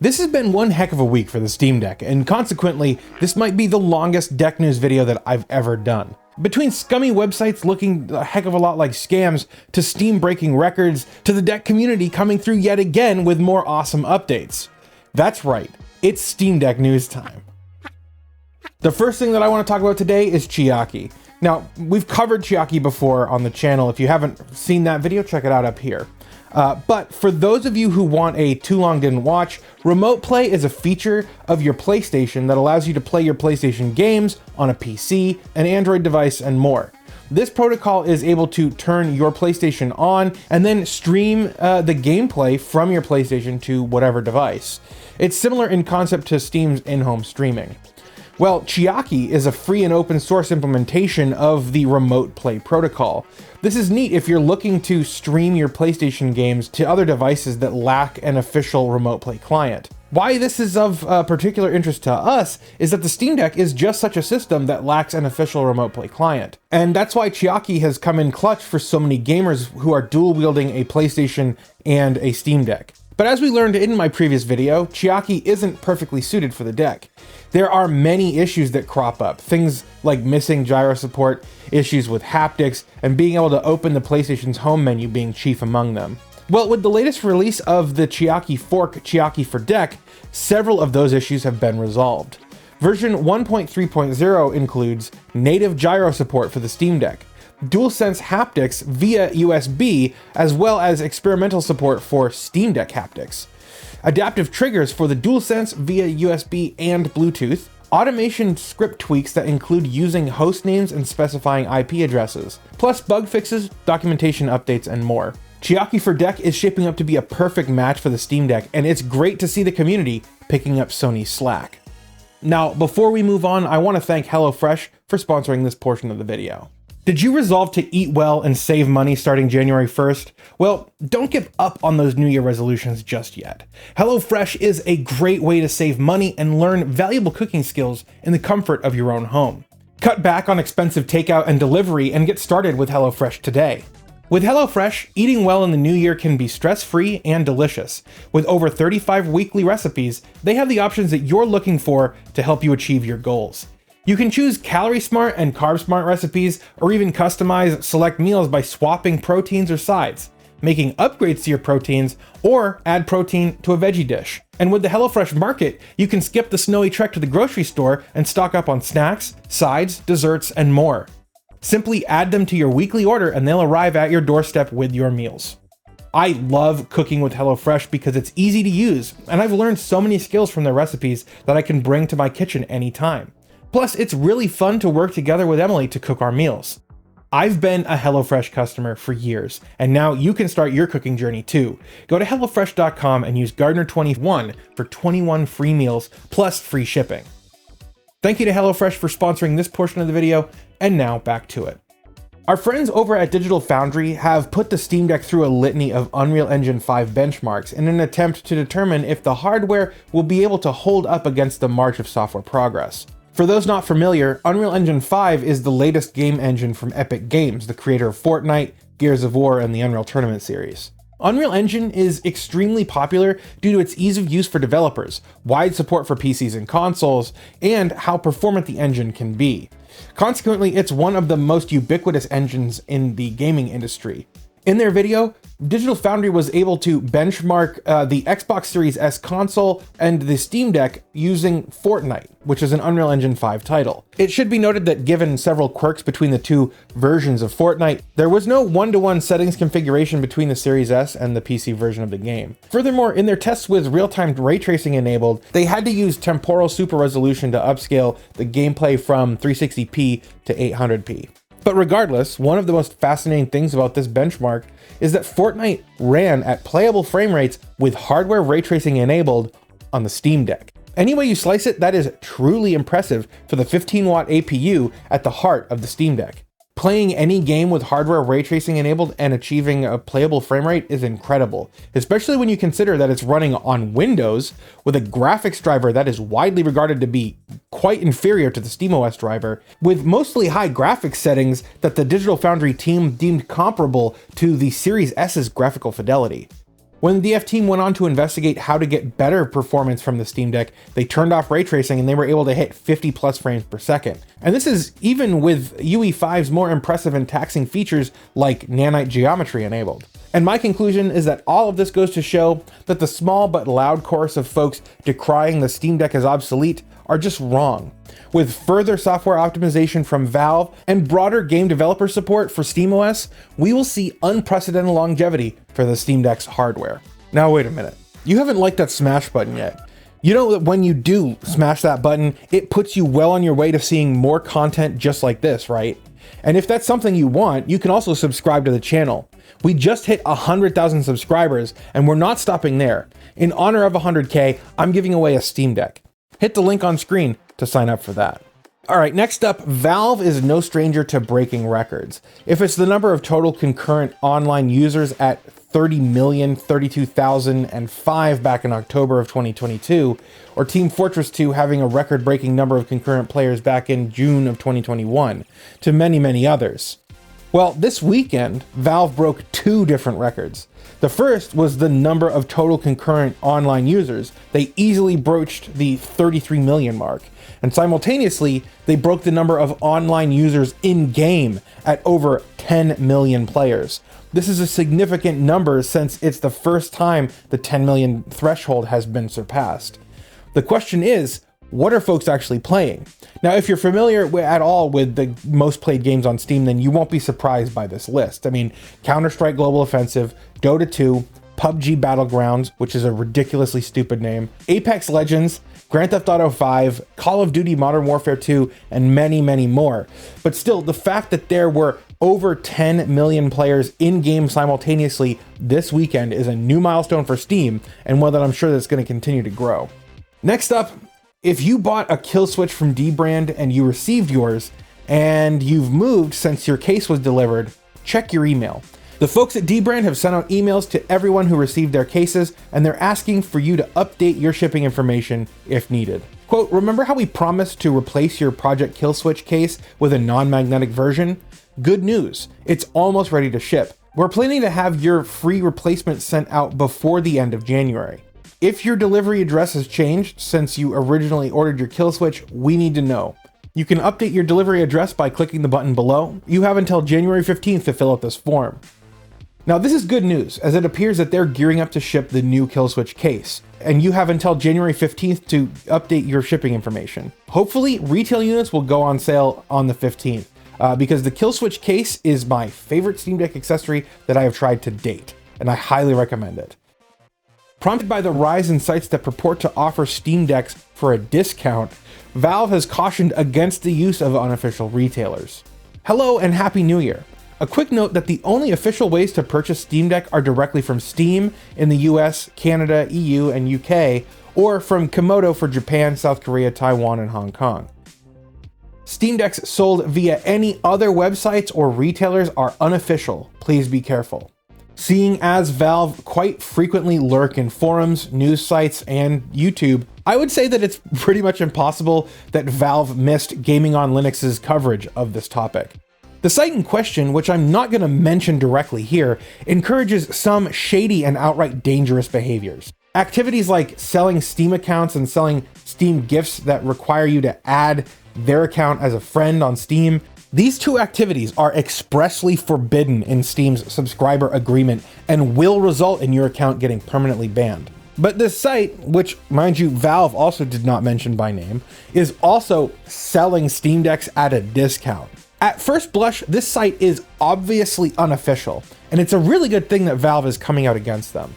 This has been one heck of a week for the Steam Deck, and consequently, this might be the longest deck news video that I've ever done. Between scummy websites looking a heck of a lot like scams, to Steam breaking records, to the deck community coming through yet again with more awesome updates. That's right, it's Steam Deck news time. The first thing that I want to talk about today is HYTE. Now, we've covered HYTE before on the channel. If you haven't seen that video, check it out up here. But for those of you who want a too long didn't watch, Remote Play is a feature of your PlayStation that allows you to play your PlayStation games on a PC, an Android device, and more. This protocol is able to turn your PlayStation on and then stream the gameplay from your PlayStation to whatever device. It's similar in concept to Steam's in-home streaming. Well, HYTE is a free and open source implementation of the Remote Play protocol. This is neat if you're looking to stream your PlayStation games to other devices that lack an official Remote Play client. Why this is of particular interest to us is that the Steam Deck is just such a system that lacks an official Remote Play client. And that's why HYTE has come in clutch for so many gamers who are dual wielding a PlayStation and a Steam Deck. But as we learned in my previous video, HYTE isn't perfectly suited for the deck. There are many issues that crop up, things like missing gyro support, issues with haptics, and being able to open the PlayStation's home menu being chief among them. Well, with the latest release of the HYTE fork, HYTE for Deck, several of those issues have been resolved. Version 1.3.0 includes native gyro support for the Steam Deck, DualSense haptics via USB, as well as experimental support for Steam Deck haptics, adaptive triggers for the DualSense via USB and Bluetooth, automation script tweaks that include using host names and specifying IP addresses, plus bug fixes, documentation updates, and more. HYTE for Deck is shaping up to be a perfect match for the Steam Deck, and it's great to see the community picking up Sony's slack. Now, before we move on, I want to thank HelloFresh for sponsoring this portion of the video. Did you resolve to eat well and save money starting January 1st? Well, don't give up on those New Year resolutions just yet. HelloFresh is a great way to save money and learn valuable cooking skills in the comfort of your own home. Cut back on expensive takeout and delivery and get started with HelloFresh today. With HelloFresh, eating well in the new year can be stress-free and delicious. With over 35 weekly recipes, they have the options that you're looking for to help you achieve your goals. You can choose calorie smart and carb smart recipes, or even customize select meals by swapping proteins or sides, making upgrades to your proteins, or add protein to a veggie dish. And with the HelloFresh Market, you can skip the snowy trek to the grocery store and stock up on snacks, sides, desserts, and more. Simply add them to your weekly order and they'll arrive at your doorstep with your meals. I love cooking with HelloFresh because it's easy to use, and I've learned so many skills from their recipes that I can bring to my kitchen anytime. Plus, it's really fun to work together with Emily to cook our meals. I've been a HelloFresh customer for years, and now you can start your cooking journey too. Go to HelloFresh.com and use Gardiner21 for 21 free meals plus free shipping. Thank you to HelloFresh for sponsoring this portion of the video, and now back to it. Our friends over at Digital Foundry have put the Steam Deck through a litany of Unreal Engine 5 benchmarks in an attempt to determine if the hardware will be able to hold up against the march of software progress. For those not familiar, Unreal Engine 5 is the latest game engine from Epic Games, the creator of Fortnite, Gears of War, and the Unreal Tournament series. Unreal Engine is extremely popular due to its ease of use for developers, wide support for PCs and consoles, and how performant the engine can be. Consequently, it's one of the most ubiquitous engines in the gaming industry. In their video, Digital Foundry was able to benchmark the Xbox Series S console and the Steam Deck using Fortnite, which is an Unreal Engine 5 title. It should be noted that given several quirks between the two versions of Fortnite, there was no one-to-one settings configuration between the Series S and the PC version of the game. Furthermore, in their tests with real-time ray tracing enabled, they had to use temporal super resolution to upscale the gameplay from 360p to 800p. But regardless, one of the most fascinating things about this benchmark is that Fortnite ran at playable frame rates with hardware ray tracing enabled on the Steam Deck. Any way you slice it, that is truly impressive for the 15-watt APU at the heart of the Steam Deck. Playing any game with hardware ray tracing enabled and achieving a playable frame rate is incredible, especially when you consider that it's running on Windows with a graphics driver that is widely regarded to be quite inferior to the SteamOS driver, with mostly high graphics settings that the Digital Foundry team deemed comparable to the Series S's graphical fidelity. When the dev team went on to investigate how to get better performance from the Steam Deck, they turned off ray tracing and they were able to hit 50 plus frames per second. And this is even with UE5's more impressive and taxing features like nanite geometry enabled. And my conclusion is that all of this goes to show that the small but loud chorus of folks decrying the Steam Deck as obsolete are just wrong. With further software optimization from Valve and broader game developer support for SteamOS, we will see unprecedented longevity for the Steam Deck's hardware. Now wait a minute, you haven't liked that smash button yet. You know that when you do smash that button, it puts you well on your way to seeing more content just like this, right? And if that's something you want, you can also subscribe to the channel. We just hit 100,000 subscribers and we're not stopping there. In honor of 100K, I'm giving away a Steam Deck. Hit the link on screen to sign up for that. All right, next up, Valve is no stranger to breaking records. If it's the number of total concurrent online users at 30,032,005 back in October of 2022, or Team Fortress 2 having a record-breaking number of concurrent players back in June of 2021, to many, many others. Well, this weekend, Valve broke two different records. The first was the number of total concurrent online users. They easily broached the 33 million mark. And simultaneously, they broke the number of online users in-game at over 10 million players. This is a significant number since it's the first time the 10 million threshold has been surpassed. The question is, what are folks actually playing? Now, if you're familiar at all with the most played games on Steam, then you won't be surprised by this list. I mean, Counter-Strike Global Offensive, Dota 2, PUBG Battlegrounds, which is a ridiculously stupid name, Apex Legends, Grand Theft Auto 5, Call of Duty Modern Warfare 2, and many, many more. But still, the fact that there were over 10 million players in-game simultaneously this weekend is a new milestone for Steam, and one that I'm sure that's going to continue to grow. Next up, if you bought a Killswitch from Dbrand and you received yours, and you've moved since your case was delivered, check your email. The folks at Dbrand have sent out emails to everyone who received their cases, and they're asking for you to update your shipping information if needed. Quote, remember how we promised to replace your Project Killswitch case with a non-magnetic version? Good news, it's almost ready to ship. We're planning to have your free replacement sent out before the end of January. If your delivery address has changed since you originally ordered your Killswitch, we need to know. You can update your delivery address by clicking the button below. You have until January 15th to fill out this form. Now, this is good news, as it appears that they're gearing up to ship the new Killswitch case, and you have until January 15th to update your shipping information. Hopefully, retail units will go on sale on the 15th, because the Killswitch case is my favorite Steam Deck accessory that I have tried to date, and I highly recommend it. Prompted by the rise in sites that purport to offer Steam Decks for a discount, Valve has cautioned against the use of unofficial retailers. Hello and Happy New Year! A quick note that the only official ways to purchase Steam Deck are directly from Steam in the US, Canada, EU, and UK, or from Komodo for Japan, South Korea, Taiwan, and Hong Kong. Steam Decks sold via any other websites or retailers are unofficial. Please be careful. Seeing as Valve quite frequently lurk in forums, news sites, and YouTube, I would say that it's pretty much impossible that Valve missed Gaming on Linux's coverage of this topic. The site in question, which I'm not going to mention directly here, encourages some shady and outright dangerous behaviors. Activities like selling Steam accounts and selling Steam gifts that require you to add their account as a friend on Steam. These two activities are expressly forbidden in Steam's subscriber agreement and will result in your account getting permanently banned. But this site, which, mind you, Valve also did not mention by name, is also selling Steam Decks at a discount. At first blush, this site is obviously unofficial, and it's a really good thing that Valve is coming out against them.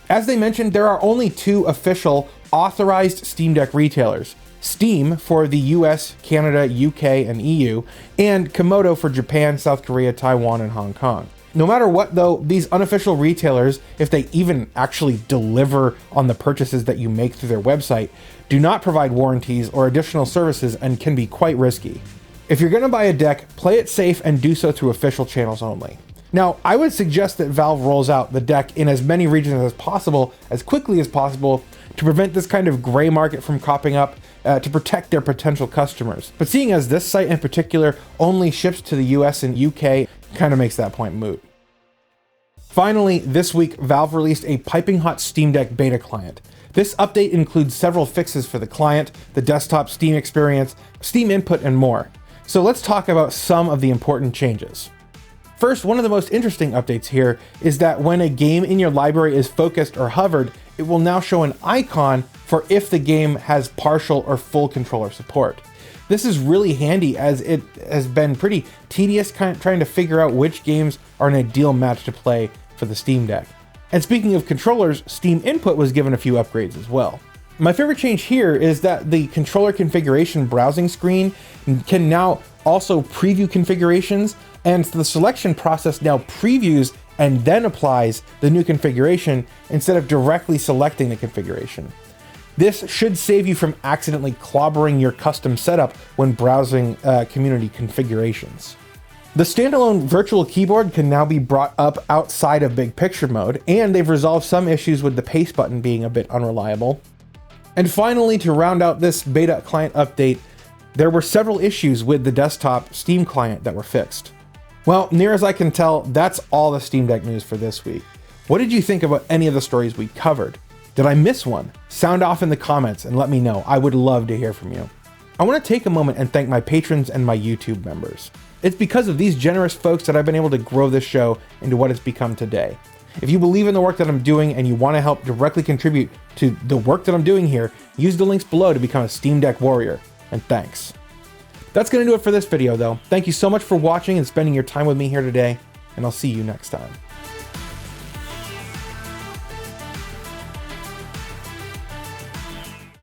As they mentioned, there are only two official authorized Steam Deck retailers: Steam for the US, Canada, UK, and EU, and Komodo for Japan, South Korea, Taiwan, and Hong Kong. No matter what though, these unofficial retailers, if they even actually deliver on the purchases that you make through their website, do not provide warranties or additional services and can be quite risky. If you're gonna buy a deck, play it safe and do so through official channels only. Now, I would suggest that Valve rolls out the deck in as many regions as possible, as quickly as possible, to prevent this kind of gray market from cropping up, to protect their potential customers. But seeing as this site in particular only ships to the US and UK, kind of makes that point moot. Finally, this week, Valve released a piping hot Steam Deck beta client. This update includes several fixes for the client, the desktop Steam experience, Steam input, and more. So let's talk about some of the important changes. First, one of the most interesting updates here is that when a game in your library is focused or hovered, it will now show an icon for if the game has partial or full controller support. This is really handy as it has been pretty tedious trying to figure out which games are an ideal match to play for the Steam Deck. And speaking of controllers, Steam Input was given a few upgrades as well. My favorite change here is that the controller configuration browsing screen can now also preview configurations, and the selection process now previews and then applies the new configuration instead of directly selecting the configuration. This should save you from accidentally clobbering your custom setup when browsing community configurations. The standalone virtual keyboard can now be brought up outside of big picture mode, and they've resolved some issues with the paste button being a bit unreliable. And finally, to round out this beta client update, there were several issues with the desktop Steam client that were fixed. Well, near as I can tell, that's all the Steam Deck news for this week. What did you think about any of the stories we covered? Did I miss one? Sound off in the comments and let me know. I would love to hear from you. I want to take a moment and thank my patrons and my YouTube members. It's because of these generous folks that I've been able to grow this show into what it's become today. If you believe in the work that I'm doing and you want to help directly contribute to the work that I'm doing here, use the links below to become a Steam Deck warrior. And thanks. That's going to do it for this video though. Thank you so much for watching and spending your time with me here today, and I'll see you next time.